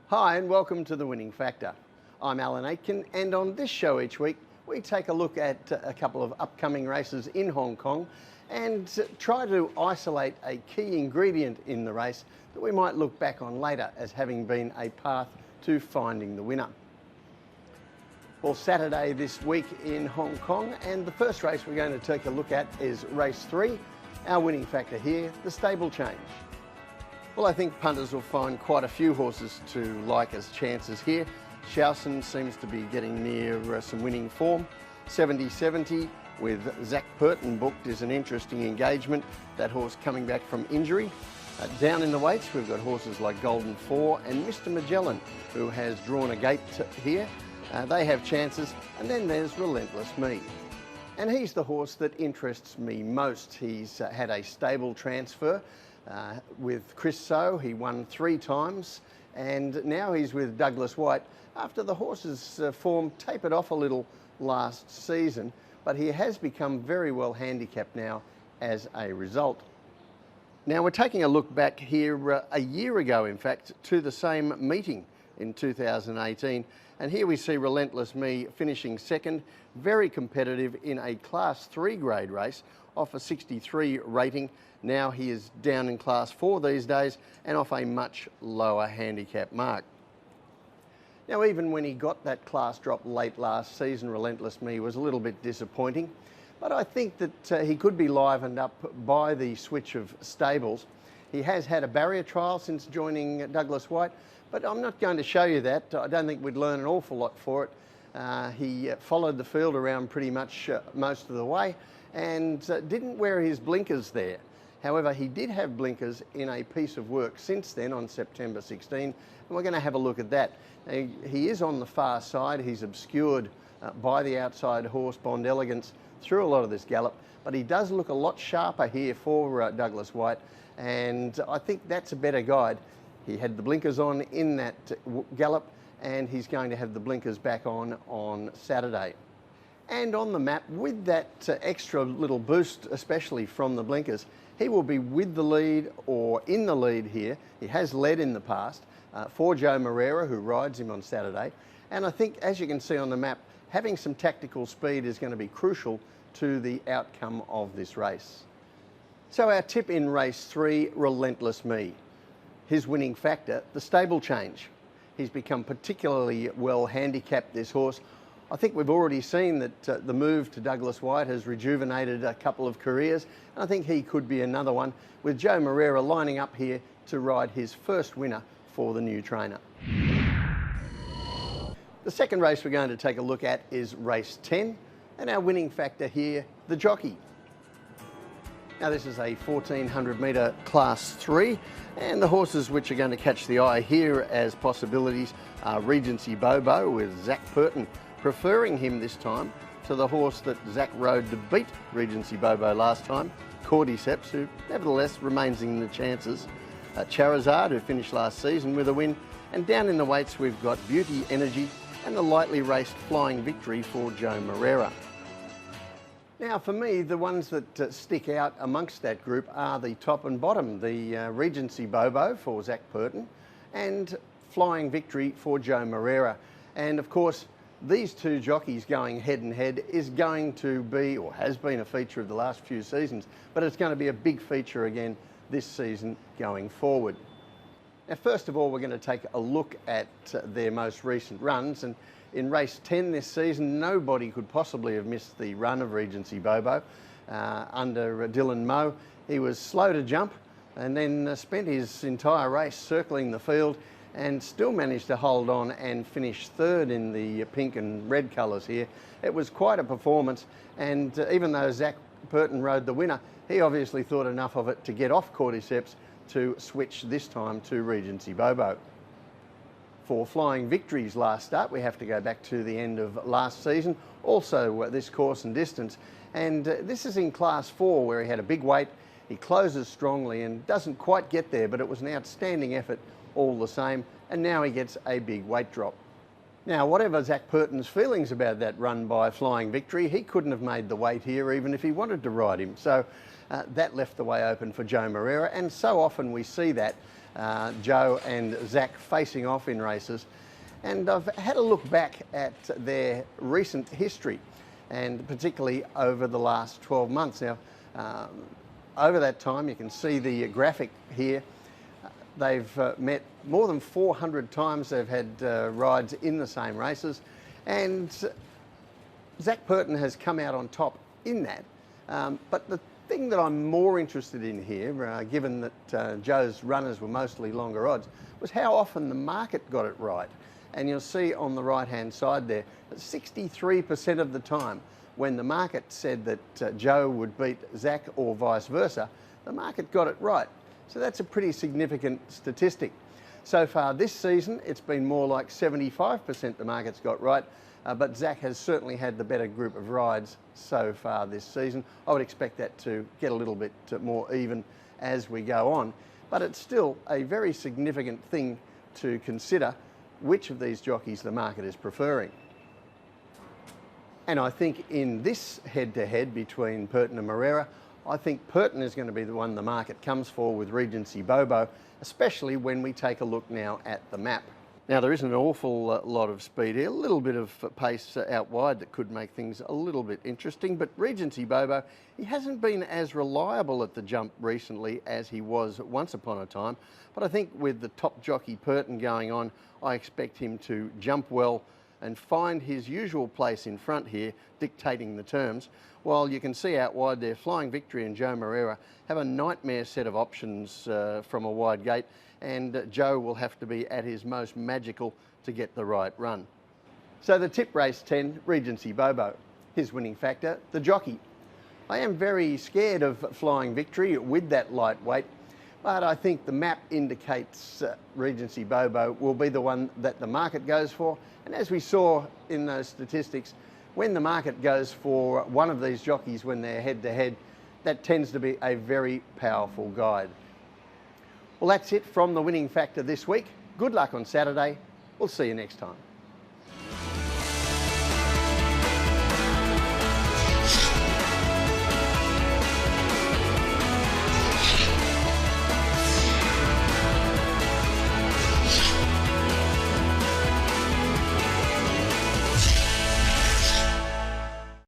Hi and welcome to The Winning Factor. I'm Alan Aitken, and on this show each week we take a look at a couple of upcoming races in Hong Kong and try to isolate a key ingredient in the race that we might look back on later as having been a path to finding the winner. Well, Saturday this week in Hong Kong, and the first race we're going to take a look at is race 3. Our winning factor here, the stable change. Well, I think punters will find quite a few horses to like as chances here. Sha Tin seems to be getting near some winning form. 70-70 with Zac Purton booked is an interesting engagement. That horse coming back from injury. Down in the weights, we've got horses like Golden 4 and Mr. Magellan, who has drawn a gate here. They have chances. And then there's Relentless Me. And he's the horse that interests me most. He's had a stable transfer. With Chris So, he won 3 times, and now he's with Douglas White after the horse's form tapered off a little last season, but he has become very well handicapped now as a result. Now we're taking a look back here a year ago, in fact, to the same meeting in 2018, and here we see Relentless Me finishing second, very competitive in a Class 3 grade race off a 63 rating. Now he is down in Class 4 these days and off a much lower handicap mark. Now, even when he got that class drop late last season, Relentless Me was a little bit disappointing, but I think that he could be livened up by the switch of stables. He has had a barrier trial since joining Douglas White, but I'm not going to show you that. I don't think we'd learn an awful lot for it. He followed the field around pretty much most of the way and didn't wear his blinkers there. However, he did have blinkers in a piece of work since then on September 16, and we're going to have a look at that. Now, he is on the far side. He's obscured by the outside horse Bond Elegance through a lot of this gallop, but he does look a lot sharper here for Douglas White, and I think that's a better guide. He had the blinkers on in that gallop, and he's going to have the blinkers back on Saturday. And on the map, with that extra little boost, especially from the blinkers, he will be with the lead or in the lead here. He has led in the past for Joe Moreira, who rides him on Saturday. And I think, as you can see on the map, having some tactical speed is going to be crucial to the outcome of this race. So our tip in race 3, Relentless Me. His winning factor, the stable change. He's become particularly well handicapped, this horse. I think we've already seen that the move to Douglas White has rejuvenated a couple of careers, and I think he could be another one, with Joe Moreira lining up here to ride his first winner for the new trainer. The second race we're going to take a look at is race 10, and our winning factor here, the Jockey. Now this is a 1400 metre Class 3, and the horses which are going to catch the eye here as possibilities are Regency Bobo with Zac Purton, preferring him this time to the horse that Zac rode to beat Regency Bobo last time, Cordyceps, who nevertheless remains in the chances. Charizard, who finished last season with a win, and down in the weights we've got Beauty Energy and the lightly raced Flying Victory for Joe Moreira. Now for me, the ones that stick out amongst that group are the top and bottom, the Regency Bobo for Zac Purton and Flying Victory for Joe Moreira. And of course, these two jockeys going head and head is going to be, or has been, a feature of the last few seasons, but it's going to be a big feature again this season going forward. Now, first of all, we're going to take a look at their most recent runs, and in race 10 this season, nobody could possibly have missed the run of Regency Bobo under Dylan Moe. He was slow to jump and then spent his entire race circling the field and still managed to hold on and finish third in the pink and red colours here. It was quite a performance, and even though Zac Purton rode the winner, he obviously thought enough of it to get off Cordyceps to switch this time to Regency Bobo. For Flying Victory's last start, we have to go back to the end of last season, also this course and distance, and this is in Class 4 where he had a big weight. He closes strongly and doesn't quite get there, but it was an outstanding effort all the same, and now he gets a big weight drop. Now, whatever Zac Purton's feelings about that run by Flying Victory, he couldn't have made the weight here even if he wanted to ride him, so that left the way open for Joe Moreira, and so often we see that. Joe and Zach facing off in races. And I've had a look back at their recent history, and particularly over the last 12 months. Now, over that time, you can see the graphic here. They've met more than 400 times. They've had rides in the same races, and Zach Purton has come out on top in that. But the thing that I'm more interested in here, given that Joe's runners were mostly longer odds, was how often the market got it right. And you'll see on the right-hand side there, that 63% of the time when the market said that Joe would beat Zach or vice versa, the market got it right. So that's a pretty significant statistic. So far this season, it's been more like 75% the market's got right, but Zach has certainly had the better group of rides so far this season. I would expect that to get a little bit more even as we go on, but it's still a very significant thing to consider which of these jockeys the market is preferring. And I think in this head-to-head between Purton and Moreira, I think Purton is going to be the one the market comes for with Regency Bobo, especially when we take a look now at the map. Now, there isn't an awful lot of speed here, a little bit of pace out wide that could make things a little bit interesting, but Regency Bobo, he hasn't been as reliable at the jump recently as he was once upon a time, but I think with the top jockey Purton going on, I expect him to jump well and find his usual place in front here, dictating the terms, while you can see out wide there, Flying Victory and Joe Moreira have a nightmare set of options from a wide gate, and Joe will have to be at his most magical to get the right run. So the tip race 10, Regency Bobo. His winning factor, the jockey. I am very scared of Flying Victory with that lightweight, but I think the map indicates Regency Bobo will be the one that the market goes for. And as we saw in those statistics, when the market goes for one of these jockeys when they're head-to-head, that tends to be a very powerful guide. Well, that's it from the winning factor this week. Good luck on Saturday. We'll see you next time.